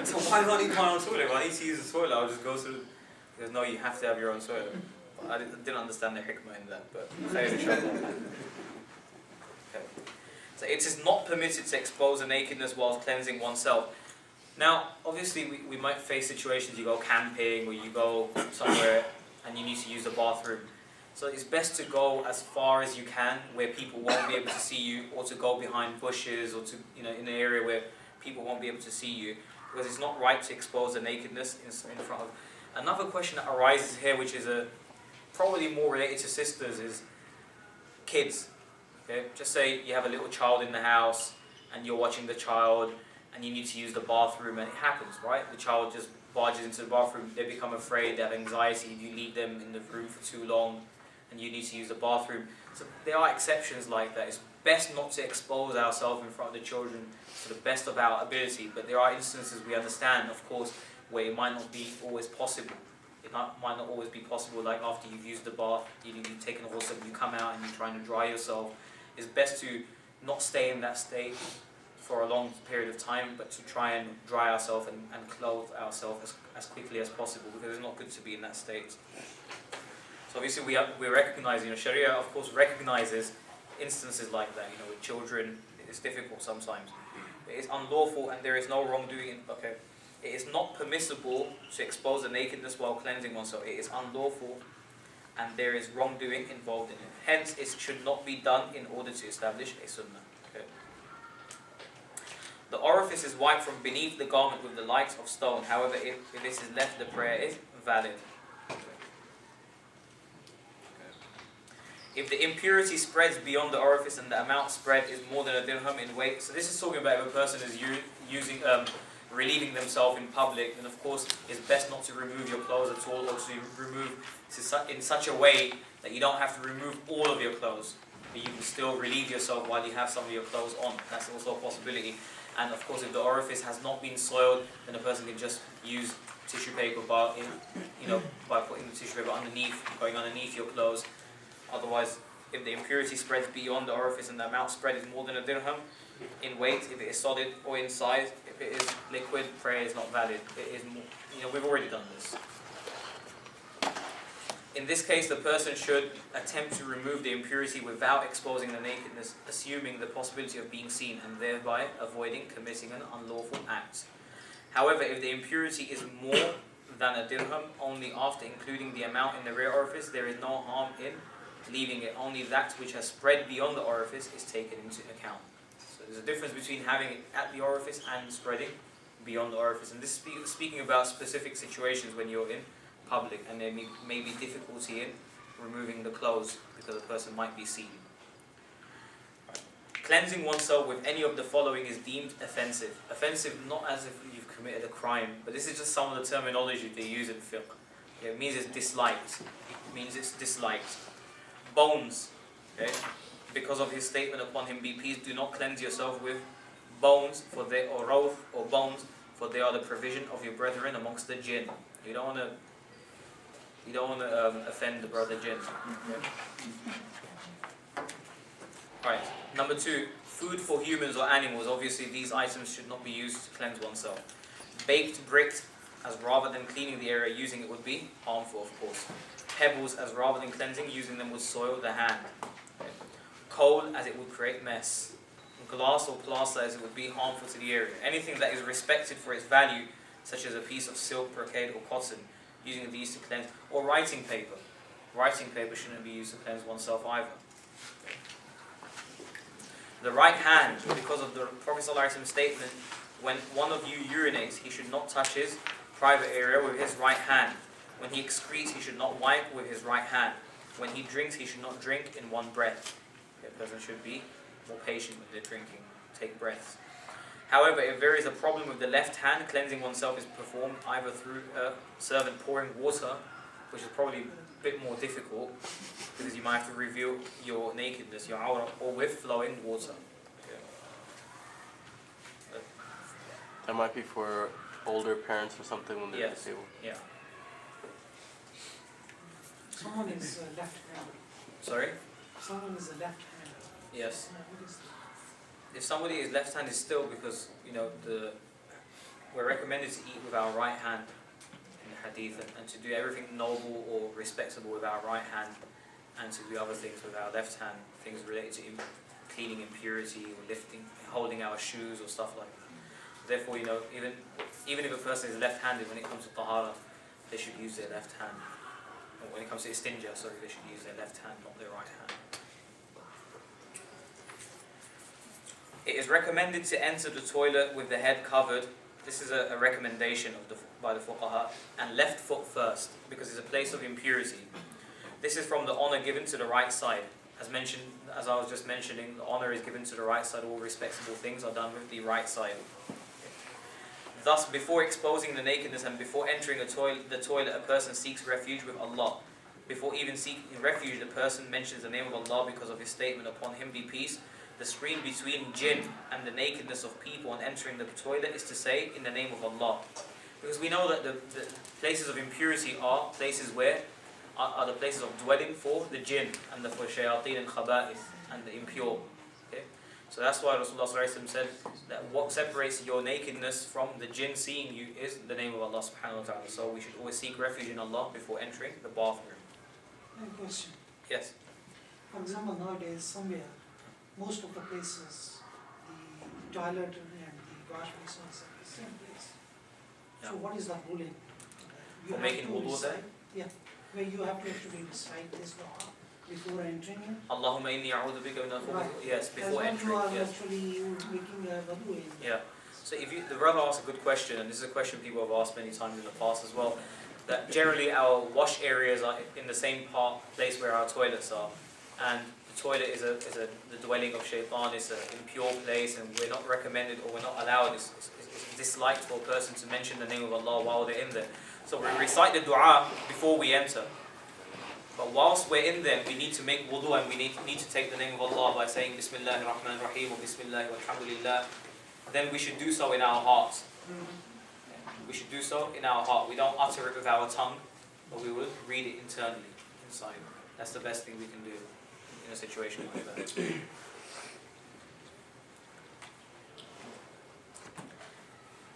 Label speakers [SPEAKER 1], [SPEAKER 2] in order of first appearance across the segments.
[SPEAKER 1] So why do I need my own toilet? If I need to use the toilet, I'll just go to the... He goes, no, you have to have your own toilet. I didn't understand the hikmah in that, but okay. So it is not permitted to expose the nakedness whilst cleansing oneself. Now, obviously, we might face situations, you go camping or you go somewhere and you need to use the bathroom. So it's best to go as far as you can where people won't be able to see you, or to go behind bushes, or to, in an area where people won't be able to see you, because it's not right to expose the nakedness in front of... Another question that arises here, which is probably more related to sisters, is kids. Okay? Just say you have a little child in the house and you're watching the child and you need to use the bathroom, and it happens, right? The child just barges into the bathroom, they become afraid, they have anxiety, you leave them in the room for too long and you need to use the bathroom. So there are exceptions like that. It's best not to expose ourselves in front of the children to the best of our ability, but there are instances we understand, of course, where it might not be always possible. It might not always be possible, like after you've used the bath, you've taken a water, you come out and you're trying to dry yourself. It's best to not stay in that state for a long period of time, but to try and dry ourselves and clothe ourselves as quickly as possible, because it's not good to be in that state. So obviously we recognize, Sharia of course recognizes instances like that, with children. It's difficult sometimes. It is unlawful and there is no wrongdoing. Okay, it is not permissible to expose the nakedness while cleansing oneself. It is unlawful and there is wrongdoing involved in it. Hence, it should not be done in order to establish a sunnah. Okay. The orifice is wiped from beneath the garment with the light of stone. However, if this is left, the prayer is valid. If the impurity spreads beyond the orifice and the amount spread is more than a dirham in weight, so this is talking about if a person is relieving themselves in public, then of course it's best not to remove your clothes at all, or to remove in such a way that you don't have to remove all of your clothes, but you can still relieve yourself while you have some of your clothes on. That's also a possibility. And of course, if the orifice has not been soiled, then a person can just use tissue paper by putting the tissue paper going underneath your clothes. Otherwise, if the impurity spreads beyond the orifice and the amount spread is more than a dirham in weight, if it is solid or in size, if it is liquid, prayer is not valid. It is more, we've already done this. In this case, the person should attempt to remove the impurity without exposing the nakedness, assuming the possibility of being seen and thereby avoiding committing an unlawful act. However, if the impurity is more than a dirham, only after including the amount in the rear orifice, there is no harm in leaving it. Only that which has spread beyond the orifice is taken into account. So there's a difference between having it at the orifice and spreading beyond the orifice. And this is speaking about specific situations when you're in public and there may be difficulty in removing the clothes because a person might be seen. Right. Cleansing oneself with any of the following is deemed offensive. Offensive not as if you've committed a crime, but this is just some of the terminology they use in fiqh. It means it's disliked. It means it's disliked. Bones, okay? Because of his statement upon him, be peace, do not cleanse yourself with bones, or bones, for they are the provision of your brethren amongst the jinn. You don't want to offend the brother jinn. Okay? Right. Number 2, food for humans or animals. Obviously, these items should not be used to cleanse oneself. Baked bricks, as rather than cleaning the area, using it would be harmful, of course. Pebbles, as rather than cleansing, using them would soil the hand. Okay. Coal, as it would create mess. Glass or plaster, as it would be harmful to the area. Anything that is respected for its value, such as a piece of silk, brocade, or cotton, using these to cleanse. Or writing paper. Writing paper shouldn't be used to cleanse oneself either. Okay. The right hand, because of the Prophet ﷺ statement, when one of you urinates, he should not touch his private area with his right hand. When he excretes, he should not wipe with his right hand. When he drinks, he should not drink in one breath. A person should be more patient with their drinking, take breaths. However, if there is a problem with the left hand, cleansing oneself is performed either through a servant pouring water, which is probably a bit more difficult, because you might have to reveal your nakedness, your awrah, or with flowing water. Okay.
[SPEAKER 2] That might be for older parents or something when they're disabled.
[SPEAKER 1] Yeah.
[SPEAKER 3] Someone is left-handed.
[SPEAKER 1] Sorry?
[SPEAKER 3] Someone is a left-handed.
[SPEAKER 1] Yes. If somebody is left-handed, still, because we're recommended to eat with our right hand in the hadith, and to do everything noble or respectable with our right hand, and to do other things with our left hand, things related to cleaning impurity or lifting, holding our shoes or stuff like that. Therefore, even if a person is left-handed, when it comes to tahara, they should use their left hand. Or when it comes to istinja, sorry, they should use their left hand, not their right hand. It is recommended to enter the toilet with the head covered. This is a recommendation by the fuqaha, and left foot first, because it's a place of impurity. This is from the honor given to the right side. As I was just mentioning, the honor is given to the right side. All respectable things are done with the right side. Thus, before exposing the nakedness and before entering the toilet, a person seeks refuge with Allah. Before even seeking refuge, the person mentions the name of Allah because of his statement, "Upon him be peace." The screen between jinn and the nakedness of people on entering the toilet is to say, "In the name of Allah." Because we know that the places of impurity are places where are the places of dwelling for the jinn and for shayateen and khaba'ith and the impure. Okay? So that's why Rasulullah ﷺ said that what separates your nakedness from the jinn seeing you is the name of Allah subhanahu wa ta'ala. So we should always seek refuge in Allah before entering the bathroom.
[SPEAKER 3] I have a question.
[SPEAKER 1] Yes?
[SPEAKER 3] For example, nowadays, somewhere, most of the places, the toilet and the wash basin is at the same place.
[SPEAKER 1] Yeah.
[SPEAKER 3] So what is the ruling?
[SPEAKER 1] For making wudu there?
[SPEAKER 3] Yeah, where you have to actually recite this dua before entering in.
[SPEAKER 1] Allahumma inni a'udhu bika min al-khubuth.
[SPEAKER 3] Right.
[SPEAKER 1] Yes, before
[SPEAKER 3] As
[SPEAKER 1] entering.
[SPEAKER 3] you are
[SPEAKER 1] Yes.
[SPEAKER 3] actually making a wudu in.
[SPEAKER 1] Yeah. So the brother asked a good question, and this is a question people have asked many times in the past as well. That generally our wash areas are in the same place where our toilets are, and the toilet is the dwelling of shaitan. It's an impure place, and we're not recommended or we're not allowed. It's disliked for a person to mention the name of Allah while they're in there. So we recite the dua before we enter. But whilst we're in there, we need to make wudu, and we need to take the name of Allah by saying Bismillahir Rahmanir Rahim or Bismillah walhamdulillah. Then we should do so in our hearts. We should do so in our heart. We don't utter it with our tongue, but we will read it internally, inside. That's the best thing we can do in a situation like that.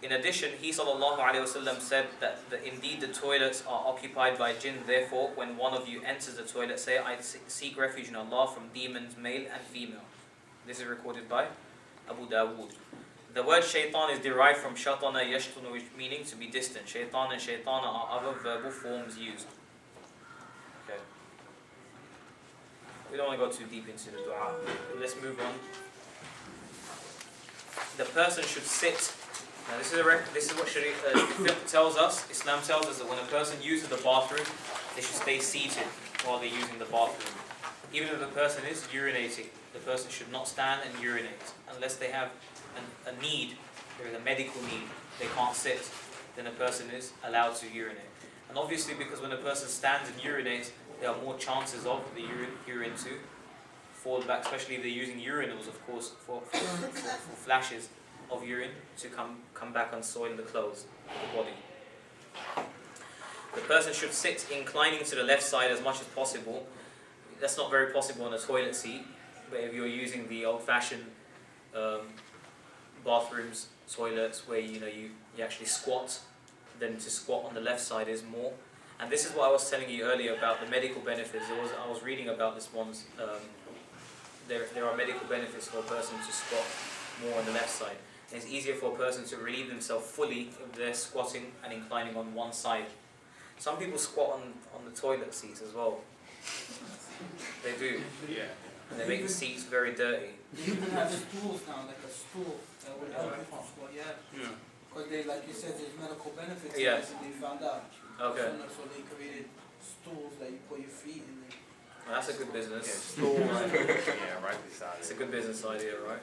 [SPEAKER 1] In addition, he ﷺ said that indeed the toilets are occupied by jinn. Therefore, when one of you enters the toilet, say, "I seek refuge in Allah from demons, male and female." This is recorded by Abu Dawood. The word shaitan is derived from shatana yashtunu, which meaning to be distant. Shaitan and shaitana are other verbal forms used. Okay. We don't want to go too deep into the dua. Let's move on. The person should sit. Now this is what Sharia fiqh tells us. Islam tells us that when a person uses the bathroom, they should stay seated while they're using the bathroom. Even if the person is urinating, the person should not stand and urinate unless they have a need. There is a medical need. They can't sit. Then a person is allowed to urinate. And obviously, because when a person stands and urinates, there are more chances of the urine to fall back, especially if they're using urinals, of course, for flashes of urine to come back and soil the clothes, the body. The person should sit inclining to the left side as much as possible. That's not very possible on a toilet seat, but if you're using the old-fashioned bathrooms, toilets, where you actually squat, then to squat on the left side is more. And this is what I was telling you earlier about the medical benefits. I was reading about this once. There are medical benefits for a person to squat more on the left side. And it's easier for a person to relieve themselves fully if they're squatting and inclining on one side. Some people squat on the toilet seats as well. They do.
[SPEAKER 4] Yeah.
[SPEAKER 1] And they make the seats very dirty.
[SPEAKER 5] You even have stools now, like a stool that would help you from squat, yeah. Because they, like you said, there's medical benefits to
[SPEAKER 1] Yeah.
[SPEAKER 5] this, and they found out.
[SPEAKER 1] Okay.
[SPEAKER 5] So they created stools that you put your feet in there.
[SPEAKER 1] Well, that's a good business.
[SPEAKER 4] Stool right beside
[SPEAKER 1] It's a
[SPEAKER 4] it.
[SPEAKER 1] good business idea, right?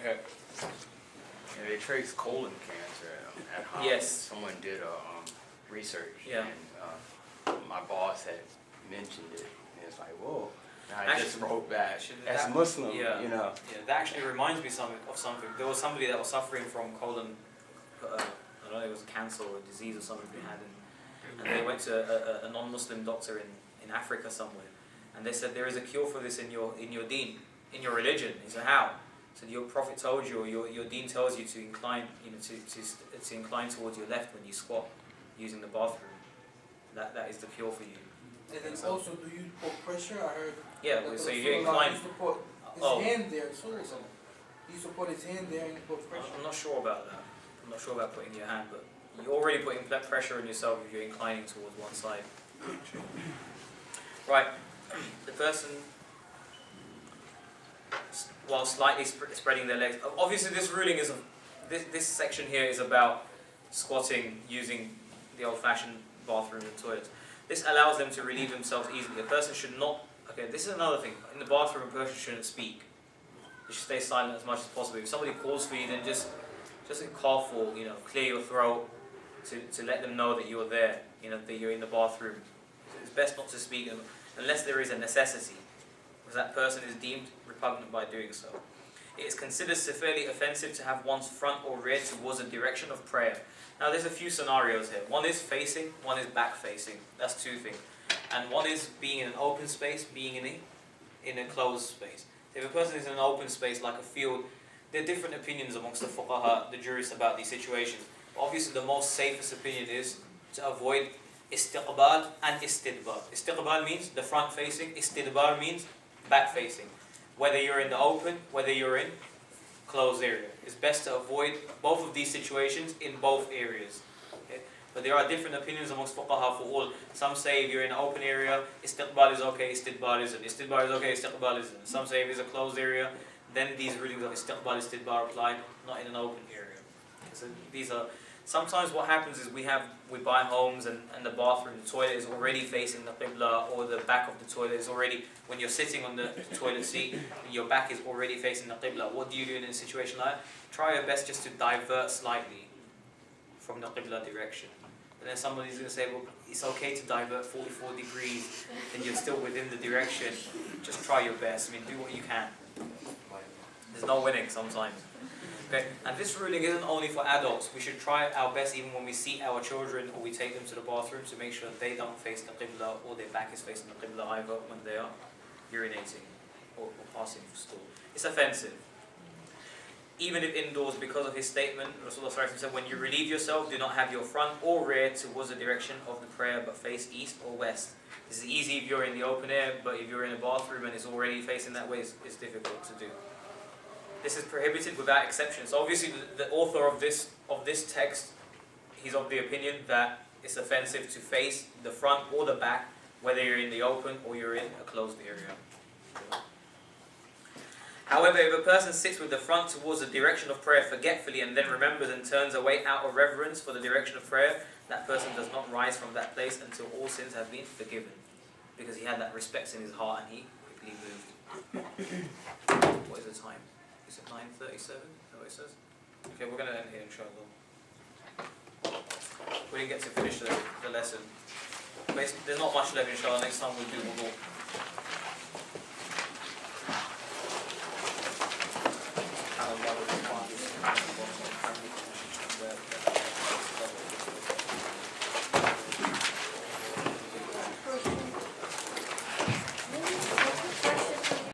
[SPEAKER 1] Okay.
[SPEAKER 4] And they trace colon cancer at Harvard.
[SPEAKER 1] Yes.
[SPEAKER 4] Someone did a research.
[SPEAKER 1] Yeah.
[SPEAKER 4] And my boss had mentioned it. And it's like, whoa. And I just
[SPEAKER 1] Actually,
[SPEAKER 4] wrote back. As
[SPEAKER 1] that-
[SPEAKER 4] Muslim,
[SPEAKER 1] yeah.
[SPEAKER 4] you know.
[SPEAKER 1] Yeah, that actually reminds me of something. There was somebody that was suffering from colon, I don't know, it was cancer or a disease or something they had, and they went to a non-Muslim doctor in Africa somewhere, and they said there is a cure for this in your deen, in your religion. He said, how? So your Prophet told you, or your deen tells you to incline, to incline towards your left when you squat, using the bathroom. That is the cure for you.
[SPEAKER 5] And then also, do you put pressure? I heard.
[SPEAKER 1] Yeah,
[SPEAKER 5] that
[SPEAKER 1] so
[SPEAKER 5] the
[SPEAKER 1] you
[SPEAKER 5] Rasulullah
[SPEAKER 1] incline.
[SPEAKER 5] used to put his hand there. He used to put his hand there and put pressure.
[SPEAKER 1] I'm not sure about that. I'm not sure about putting your hand, but you're already putting pressure on yourself if you're inclining towards one side. Right, the person, while slightly spreading their legs. Obviously, this ruling is this section here is about squatting using the old-fashioned bathroom and toilets. This allows them to relieve themselves easily. A person should not. Okay, this is another thing. In the bathroom, a person shouldn't speak. They should stay silent as much as possible. If somebody calls for you, then just cough or clear your throat to let them know that you're there. That you're in the bathroom. It's best not to speak unless there is a necessity, because that person is deemed repugnant by doing so. It is considered severely offensive to have one's front or rear towards the direction of prayer. Now there's a few scenarios here. One is facing, one is back facing. That's two things. And one is being in an open space, being in a closed space. If a person is in an open space like a field, there are different opinions amongst the fuqaha, the jurists, about these situations. But obviously the most safest opinion is to avoid istiqbal and istidbar. Istiqbal means the front facing, istidbar means back facing. Whether you're in the open, whether you're in closed area. It's best to avoid both of these situations in both areas. Okay? But there are different opinions amongst fuqaha for all. Some say if you're in an open area, istiqbal is okay, istidbar isn't. Istidbar is okay, istiqbal isn't. Some say if it's a closed area, then these rulings of istiqbal, istidbar apply, not in an open area. So these are. Sometimes what happens is we buy homes and the bathroom, the toilet is already facing the qibla, or the back of the toilet is already, when you're sitting on the toilet seat, your back is already facing the qibla. What do you do in a situation like that? Try your best just to divert slightly from the qibla direction. And then somebody's going to say, well, it's okay to divert 44 degrees and you're still within the direction. Just try your best. I mean, do what you can. There's no winning sometimes. Okay? And this ruling isn't only for adults. We should try our best even when we seat our children or we take them to the bathroom to make sure that they don't face the qibla or their back is facing the qibla either when they are urinating or passing for stool. It's offensive. Even if indoors, because of his statement, Rasulullah said, when you relieve yourself, do not have your front or rear towards the direction of the prayer, but face east or west. This is easy if you're in the open air, but if you're in a bathroom and it's already facing that way, it's difficult to do. This is prohibited without exception. So obviously the author of this text, he's of the opinion that it's offensive to face the front or the back, whether you're in the open or you're in a closed area. However, if a person sits with the front towards the direction of prayer forgetfully and then remembers and turns away out of reverence for the direction of prayer, that person does not rise from that place until all sins have been forgiven, because he had that respect in his heart and he quickly moved. What is the time? Is it 9:37? Is that what it says? Okay, we're going to end here, inshallah. We didn't get to finish the lesson. There's not much left, inshallah. Next time we'll do more.